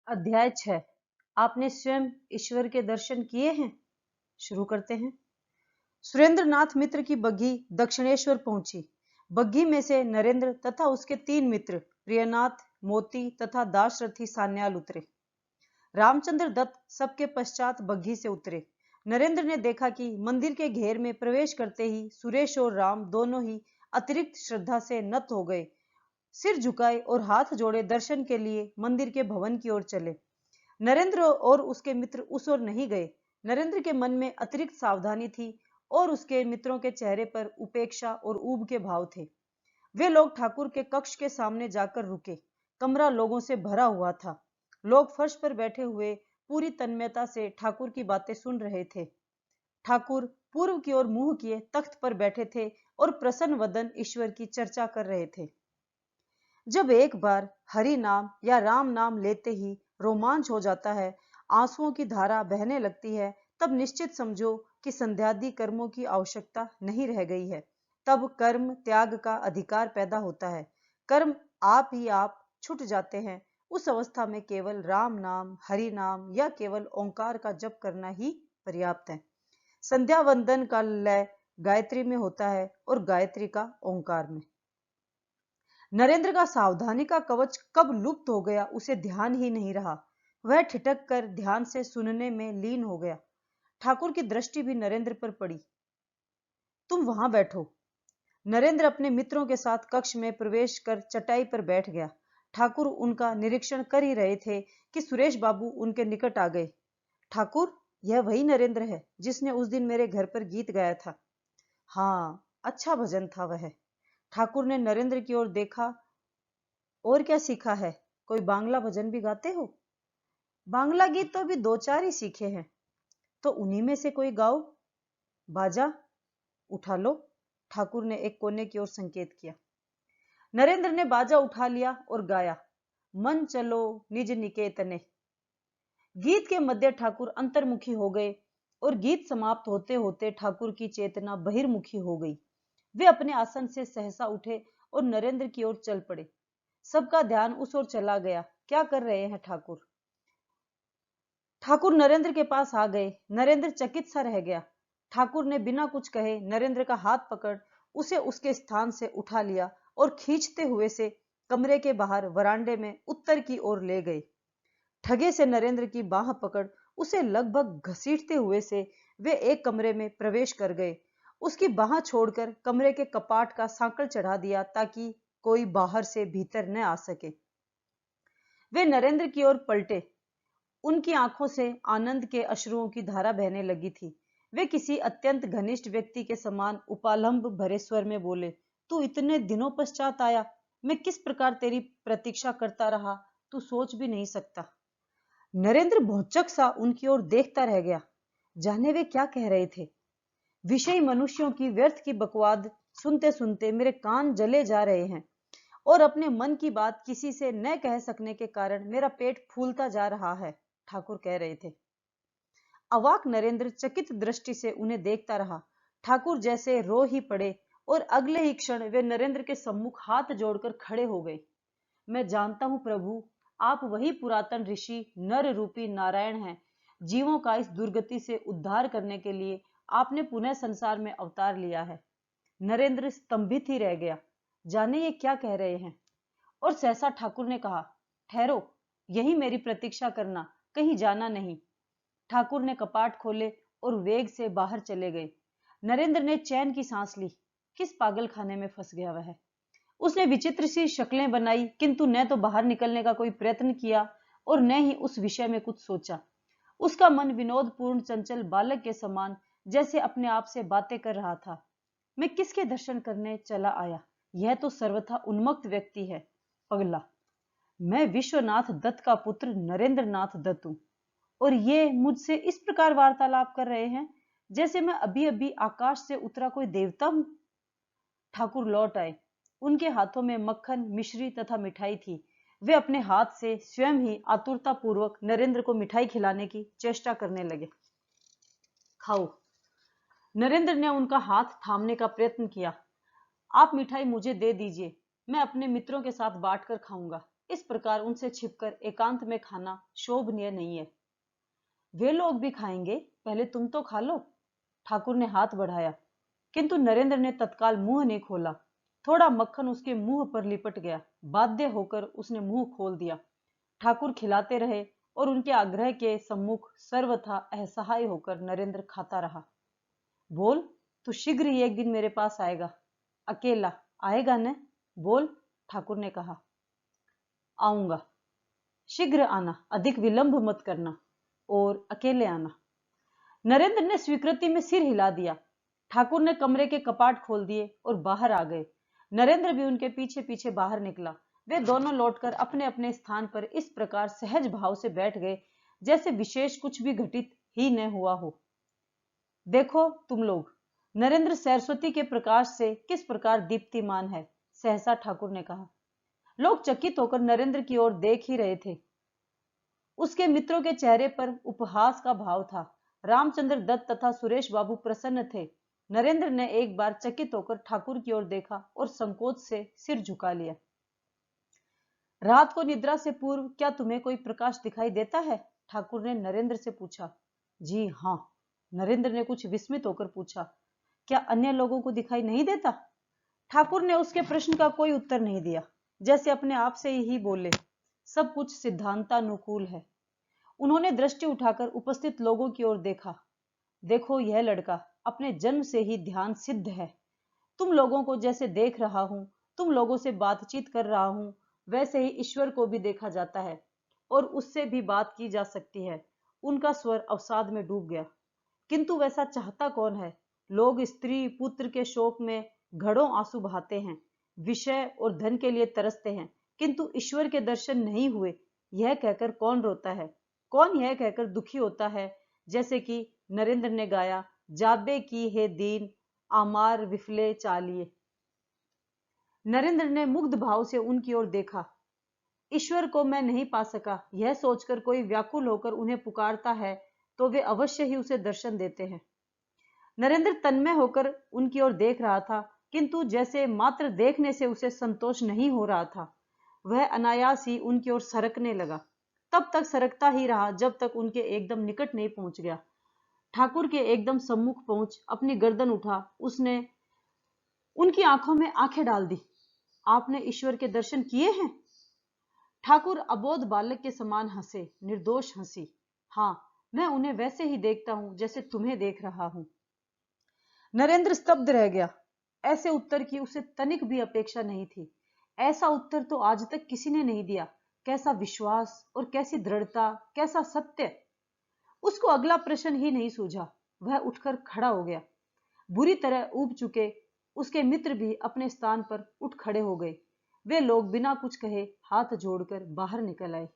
अध्याय 6। आपने स्वयं ईश्वर के दर्शन किए हैं? शुरू करते हैं। सुरेंद्रनाथ मित्र की बग्घी दक्षिणेश्वर पहुंची। बग्घी में से नरेंद्र तथा उसके 3 मित्र प्रियनाथ, मोती तथा दाशरथी सान्याल उतरे। रामचंद्र दत्त सबके पश्चात बग्घी से उतरे। नरेंद्र ने देखा कि मंदिर के घेर में प्रवेश करते ही सुरेश और राम दोनों ही अतिरिक्त श्रद्धा से नत हो गए। सिर झुकाए और हाथ जोड़े दर्शन के लिए मंदिर के भवन की ओर चले। नरेंद्र और उसके मित्र उस ओर नहीं गए। नरेंद्र के मन में अतिरिक्त सावधानी थी और उसके मित्रों के चेहरे पर उपेक्षा और ऊब के भाव थे। वे लोग ठाकुर के कक्ष के सामने जाकर रुके। कमरा लोगों से भरा हुआ था। लोग फर्श पर बैठे हुए पूरी तन्मयता से ठाकुर की बातें सुन रहे थे। ठाकुर पूर्व की ओर मुंह किए तख्त पर बैठे थे और प्रसन्न वदन ईश्वर की चर्चा कर रहे थे। जब एक बार हरि नाम या राम नाम लेते ही रोमांच हो जाता है, आंसुओं की धारा बहने लगती है, तब निश्चित समझो कि संध्यादि कर्मों की आवश्यकता नहीं रह गई है। तब कर्म त्याग का अधिकार पैदा होता है। कर्म आप ही आप छूट जाते हैं। उस अवस्था में केवल राम नाम, हरि नाम या केवल ओंकार का जप करना ही पर्याप्त है। संध्या वंदन का लय गायत्री में होता है और गायत्री का ओंकार में। नरेंद्र का सावधानी का कवच कब लुप्त हो गया उसे ध्यान ही नहीं रहा। वह ठिठक कर ध्यान से सुनने में लीन हो गया। ठाकुर की दृष्टि भी नरेंद्र पर पड़ी। तुम वहां बैठो। नरेंद्र अपने मित्रों के साथ कक्ष में प्रवेश कर चटाई पर बैठ गया। ठाकुर उनका निरीक्षण कर ही रहे थे कि सुरेश बाबू उनके निकट आ गए। ठाकुर, यह वही नरेंद्र है जिसने उस दिन मेरे घर पर गीत गाया था। हाँ, अच्छा भजन था वह। ठाकुर ने नरेंद्र की ओर देखा। और क्या सीखा है? कोई बांग्ला भजन भी गाते हो? बांग्ला गीत तो अभी 2-4 ही सीखे हैं। तो उन्हीं में से कोई गाओ। बाजा उठा लो। ठाकुर ने एक कोने की ओर संकेत किया। नरेंद्र ने बाजा उठा लिया और गाया, मन चलो निज निकेतने। गीत के मध्य ठाकुर अंतर्मुखी हो गए और गीत समाप्त होते होते ठाकुर की चेतना बहिर्मुखी हो गई। वे अपने आसन से सहसा उठे और नरेंद्र की ओर चल पड़े। सबका ध्यान उस ओर चला गया। क्या कर रहे हैं ठाकुर? ठाकुर नरेंद्र के पास आ गए। नरेंद्र चकित सा रह गया। ठाकुर ने बिना कुछ कहे नरेंद्र का हाथ पकड़ उसे उसके स्थान से उठा लिया और खींचते हुए से कमरे के बाहर वरांडे में उत्तर की ओर ले गए। ठगे से नरेंद्र की बाह पकड़ उसे लगभग घसीटते हुए से वे एक कमरे में प्रवेश कर गए। उसकी बाह छोड़कर कमरे के कपाट का सांकल चढ़ा दिया ताकि कोई बाहर से भीतर न आ सके। वे नरेंद्र की ओर पलटे। उनकी आंखों से आनंद के अश्रुओं की धारा बहने लगी थी। वे किसी अत्यंत घनिष्ठ व्यक्ति के समान उपालंब भरे स्वर में बोले, तू इतने दिनों पश्चात आया। मैं किस प्रकार तेरी प्रतीक्षा करता रहा, तू सोच भी नहीं सकता। नरेंद्र भौचक सा उनकी ओर देखता रह गया। जाने वे क्या कह रहे थे। विषयी मनुष्यों की व्यर्थ की बकवाद सुनते सुनते मेरे कान जले जा रहे हैं और अपने मन की बात किसी से न कह सकने के कारण मेरा पेट फूलता जा रहा है, ठाकुर कह रहे थे। अवाक नरेंद्र चकित दृष्टि से उन्हें देखता रहा। ठाकुर जैसे रो ही पड़े और अगले ही क्षण वे नरेंद्र के सम्मुख हाथ जोड़कर खड़े हो गए। मैं जानता हूं प्रभु, आप वही पुरातन ऋषि नर रूपी नारायण हैं। जीवों का इस दुर्गति से उद्धार करने के लिए आपने पुनः संसार में अवतार लिया है। नरेंद्र स्तंभित ही रह गया। जाने ये क्या कह रहे हैं। और सहसा ठाकुर ने कहा, ठहरो, यही मेरी प्रतीक्षा करना, कहीं जाना नहीं। ठाकुर ने कपाट खोले और वेग से बाहर चले गए। नरेंद्र ने चैन की सांस ली। किस पागल खाने में फंस गया वह। उसने विचित्र सी शक्लें बनाई, किंतु न तो बाहर निकलने का कोई प्रयत्न किया और न ही उस विषय में कुछ सोचा। उसका मन विनोदपूर्ण चंचल बालक के समान जैसे अपने आप से बातें कर रहा था। मैं किसके दर्शन करने चला आया? यह तो सर्वथा उन्मत्त व्यक्ति है, पगला। मैं विश्वनाथ दत्त का पुत्र नरेंद्र नाथ दत्त हूं और ये मुझसे इस प्रकार वार्तालाप कर रहे हैं जैसे मैं अभी अभी आकाश से उतरा कोई देवता हूं। ठाकुर लौट आए। उनके हाथों में मक्खन, मिश्री तथा मिठाई थी। वे अपने हाथ से स्वयं ही आतुरता पूर्वक नरेंद्र को मिठाई खिलाने की चेष्टा करने लगे। खाओ। नरेंद्र ने उनका हाथ थामने का प्रयत्न किया। आप मिठाई मुझे दे दीजिए। मैं अपने मित्रों के साथ बांटकर खाऊंगा। इस प्रकार उनसे छिपकर एकांत में खाना शोभनीय नहीं है। वे लोग भी खाएंगे, पहले तुम तो खा लो। ठाकुर ने हाथ बढ़ाया, किंतु नरेंद्र ने तत्काल मुंह नहीं खोला। थोड़ा मक्खन उसके मुंह पर लिपट गया। बाध्य होकर उसने मुंह खोल दिया। ठाकुर खिलाते रहे और उनके आग्रह के सम्मुख सर्वथा असहाय होकर नरेंद्र खाता रहा। बोल, तू शीघ्र ही एक दिन मेरे पास आएगा। अकेला आएगा न? बोल, ठाकुर ने कहा। आऊंगा, शीघ्र आना, अधिक विलंब मत करना, और अकेले आना। नरेंद्र ने स्वीकृति में सिर हिला दिया। ठाकुर ने कमरे के कपाट खोल दिए और बाहर आ गए। नरेंद्र भी उनके पीछे पीछे बाहर निकला। वे दोनों लौटकर अपने अपने स्थान पर इस प्रकार सहज भाव से बैठ गए जैसे विशेष कुछ भी घटित ही न हुआ हो। देखो तुम लोग, नरेंद्र सरस्वती के प्रकाश से किस प्रकार दीप्तिमान है, सहसा ठाकुर ने कहा। लोग चकित होकर नरेंद्र की ओर देख ही रहे थे। उसके मित्रों के चेहरे पर उपहास का भाव था। रामचंद्र दत्त तथा सुरेश बाबू प्रसन्न थे। नरेंद्र ने एक बार चकित होकर ठाकुर की ओर देखा और संकोच से सिर झुका लिया। रात को निद्रा से पूर्व क्या तुम्हें कोई प्रकाश दिखाई देता है? ठाकुर ने नरेंद्र से पूछा। जी हाँ, नरेंद्र ने कुछ विस्मित होकर पूछा। क्या अन्य लोगों को दिखाई नहीं देता? ठाकुर ने उसके प्रश्न का कोई उत्तर नहीं दिया, जैसे अपने आप से ही बोले, सब कुछ सिद्धांतानुकूल है। उन्होंने दृष्टि उठाकर उपस्थित लोगों की ओर देखा। देखो, यह लड़का अपने जन्म से ही ध्यान सिद्ध है। तुम लोगों को जैसे देख रहा हूं, तुम लोगों से बातचीत कर रहा हूं, वैसे ही ईश्वर को भी देखा जाता है और उससे भी बात की जा सकती है। उनका स्वर अवसाद में डूब गया। किंतु वैसा चाहता कौन है? लोग स्त्री पुत्र के शोक में घड़ों आंसू बहाते हैं, विषय और धन के लिए तरसते हैं, किंतु ईश्वर के दर्शन नहीं हुए यह कहकर कौन रोता है? कौन यह कहकर दुखी होता है, जैसे कि नरेंद्र ने गाया, जाबे की है दीन आमार विफले चालिए। नरेंद्र ने मुग्ध भाव से उनकी ओर देखा। ईश्वर को मैं नहीं पा सका, यह सोचकर कोई व्याकुल होकर उन्हें पुकारता है तो वे अवश्य ही उसे दर्शन देते हैं। नरेंद्र तन्मय होकर उनकी ओर देख रहा था, किंतु जैसे मात्र देखने से उसे संतोष नहीं हो रहा था। वह अनायास ही उनकी ओर सरकने लगा। तब तक सरकता ही रहा जब तक उनके एकदम निकट नहीं पहुंच गया। ठाकुर के एकदम सम्मुख पहुंच अपनी गर्दन उठा उसने उनकी आंखों में आंखें डाल दी। आपने ईश्वर के दर्शन किए हैं? ठाकुर अबोध बालक के समान हंसे, निर्दोष हंसी। हाँ, मैं उन्हें वैसे ही देखता हूं जैसे तुम्हें देख रहा हूं। नरेंद्र स्तब्ध रह गया। ऐसे उत्तर की उसे तनिक भी अपेक्षा नहीं थी। ऐसा उत्तर तो आज तक किसी ने नहीं दिया। कैसा विश्वास और कैसी दृढ़ता, कैसा सत्य! उसको अगला प्रश्न ही नहीं सूझा। वह उठकर खड़ा हो गया। बुरी तरह ऊब चुके उसके मित्र भी अपने स्थान पर उठ खड़े हो गए। वे लोग बिना कुछ कहे हाथ जोड़कर बाहर निकल आए।